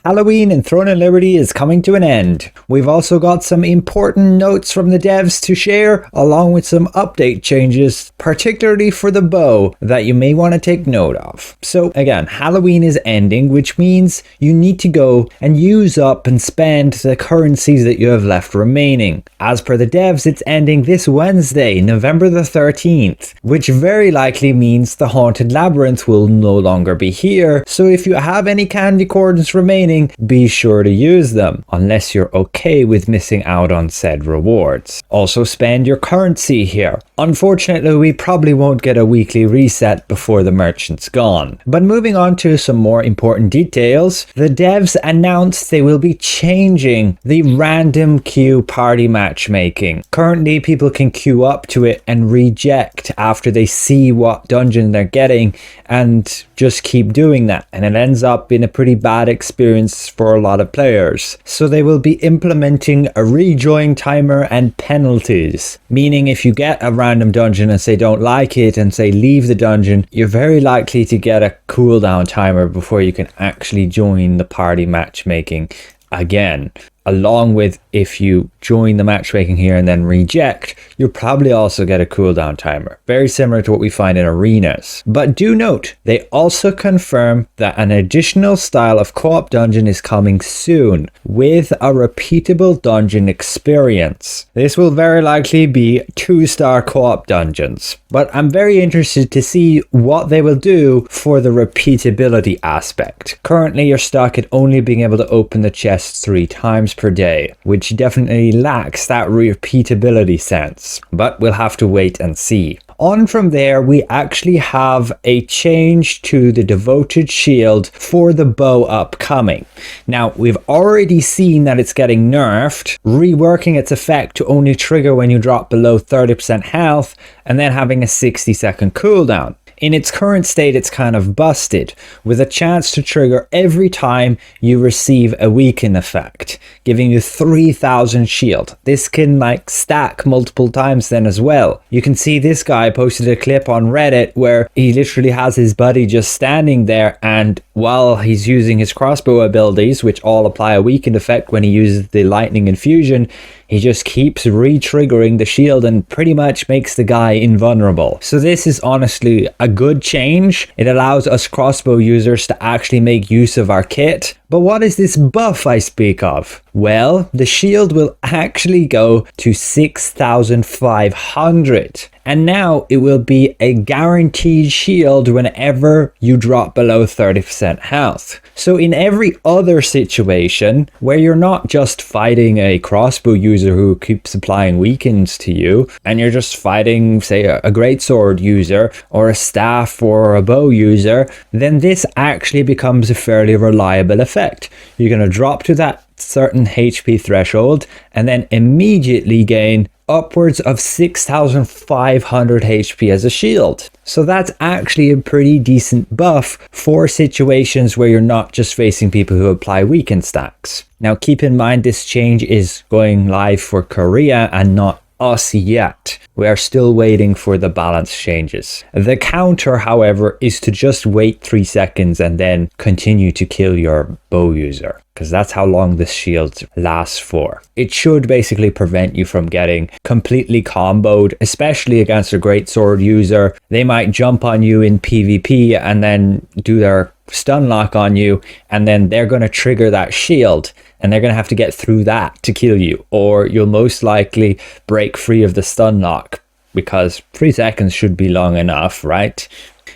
Halloween in Throne and Liberty is coming to an end. We've also got some important notes from the devs to share, along with some update changes, particularly for the bow, that you may want to take note of. So again, Halloween is ending, which means you need to go and use up and spend the currencies that you have left remaining. As per the devs, it's ending this Wednesday, November the 13th, which very likely means the Haunted Labyrinth will no longer be here, so if you have any candy corns remaining, be sure to use them, unless you're okay with missing out on said rewards. Also spend your currency here. Unfortunately, we probably won't get a weekly reset before the merchant's gone. But moving on to some more important details, the devs announced they will be changing the random queue party matchmaking. Currently, people can queue up to it and reject after they see what dungeon they're getting and just keep doing that, and it ends up in a pretty bad experience for a lot of players. So they will be implementing a rejoin timer and penalties, meaning if you get a random dungeon and say don't like it and say leave the dungeon, you're very likely to get a cooldown timer before you can actually join the party matchmaking again. Along with, if you join the matchmaking here and then reject, you'll probably also get a cooldown timer. Very similar to what we find in arenas. But do note, they also confirm that an additional style of co-op dungeon is coming soon with a repeatable dungeon experience. This will very likely be 2-star co-op dungeons. But I'm very interested to see what they will do for the repeatability aspect. Currently, you're stuck at only being able to open the chest 3 times per day, which definitely lacks that repeatability sense, but we'll have to wait and see. On from there, we actually have a change to the devoted shield for the bow upcoming. Now, we've already seen that it's getting nerfed, reworking its effect to only trigger when you drop below 30% health, and then having a 60-second cooldown. In its current state, it's kind of busted, with a chance to trigger every time you receive a weaken effect, giving you 3000 shield. This can stack multiple times then as well. You can see this guy posted a clip on Reddit where he literally has his buddy just standing there, and while he's using his crossbow abilities, which all apply a weakened effect when he uses the lightning infusion, he just keeps re-triggering the shield and pretty much makes the guy invulnerable. So this is honestly a good change. It allows us crossbow users to actually make use of our kit. But what is this buff I speak of? Well, the shield will actually go to 6500. And now it will be a guaranteed shield whenever you drop below 30% health. So in every other situation where you're not just fighting a crossbow user who keeps applying weakens to you, and you're just fighting, say, a greatsword user or a staff or a bow user, then this actually becomes a fairly reliable effect. You're going to drop to that certain HP threshold and then immediately gain upwards of 6500 HP as a shield. So that's actually a pretty decent buff for situations where you're not just facing people who apply weaken stacks. Now keep in mind, this change is going live for Korea and not us yet. We are still waiting for the balance changes. The counter, however, is to just wait 3 seconds and then continue to kill your bow user, because that's how long this shield lasts for. It should basically prevent you from getting completely comboed, especially against a greatsword user. They might jump on you in PvP and then do their stun lock on you, and then they're going to trigger that shield and they're going to have to get through that to kill you, or you'll most likely break free of the stun lock, because 3 seconds should be long enough, right?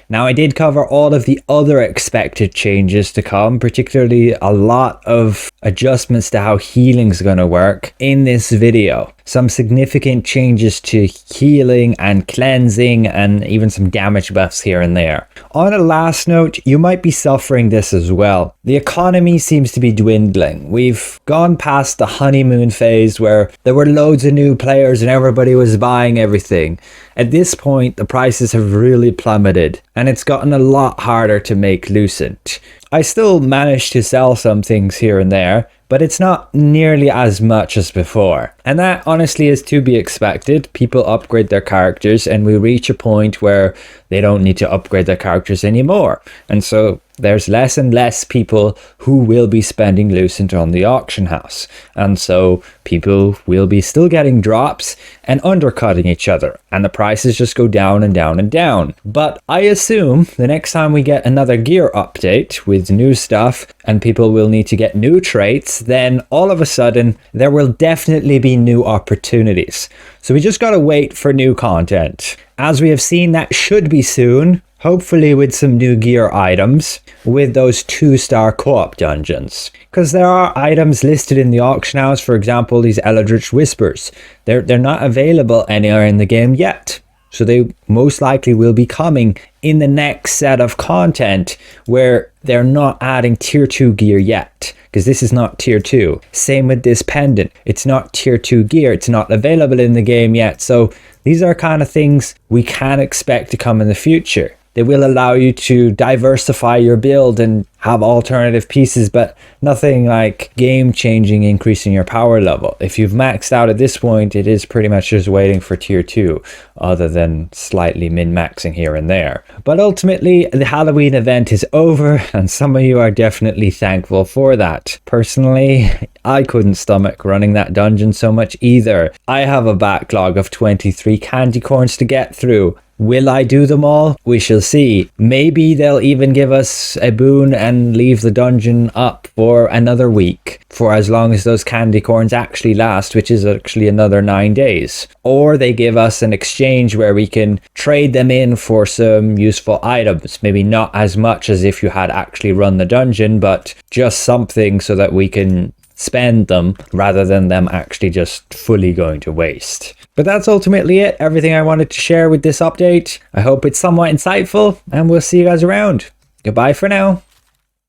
Now, I did cover all of the other expected changes to come, particularly a lot of adjustments to how healing is going to work in this video. Some significant changes to healing and cleansing, and even some damage buffs here and there. On a last note, you might be suffering this as well. The economy seems to be dwindling. We've gone past the honeymoon phase where there were loads of new players and everybody was buying everything. At this point, the prices have really plummeted, and it's gotten a lot harder to make Lucent. I still manage to sell some things here and there, but it's not nearly as much as before. And that honestly is to be expected. People upgrade their characters and we reach a point where they don't need to upgrade their characters anymore. And so there's less and less people who will be spending Lucent on the auction house. And so people will be still getting drops and undercutting each other. And the prices just go down and down and down. But I assume the next time we get another gear update with new stuff and people will need to get new traits, then all of a sudden there will definitely be new opportunities. So we just gotta wait for new content. As we have seen, that should be soon. Hopefully with some new gear items with those 2-star co-op dungeons. Because there are items listed in the auction house, for example, these Eldritch Whispers. They're not available anywhere in the game yet. So they most likely will be coming in the next set of content where they're not adding tier 2 gear yet. Because this is not tier 2. Same with this pendant. It's not tier 2 gear. It's not available in the game yet. So these are kind of things we can expect to come in the future. They will allow you to diversify your build and have alternative pieces, but nothing like game-changing, increasing your power level. If you've maxed out at this point, it is pretty much just waiting for tier 2, other than slightly min-maxing here and there. But ultimately, the Halloween event is over, and some of you are definitely thankful for that. Personally, I couldn't stomach running that dungeon so much either. I have a backlog of 23 candy corns to get through. Will I do them all? We shall see. Maybe they'll even give us a boon and leave the dungeon up for another week, for as long as those candy corns actually last, which is actually another 9 days. Or they give us an exchange where we can trade them in for some useful items. Maybe not as much as if you had actually run the dungeon, but just something so that we can spend them rather than them actually just fully going to waste. But that's ultimately it. Everything I wanted to share with this update. I hope it's somewhat insightful, and we'll see you guys around. Goodbye for now.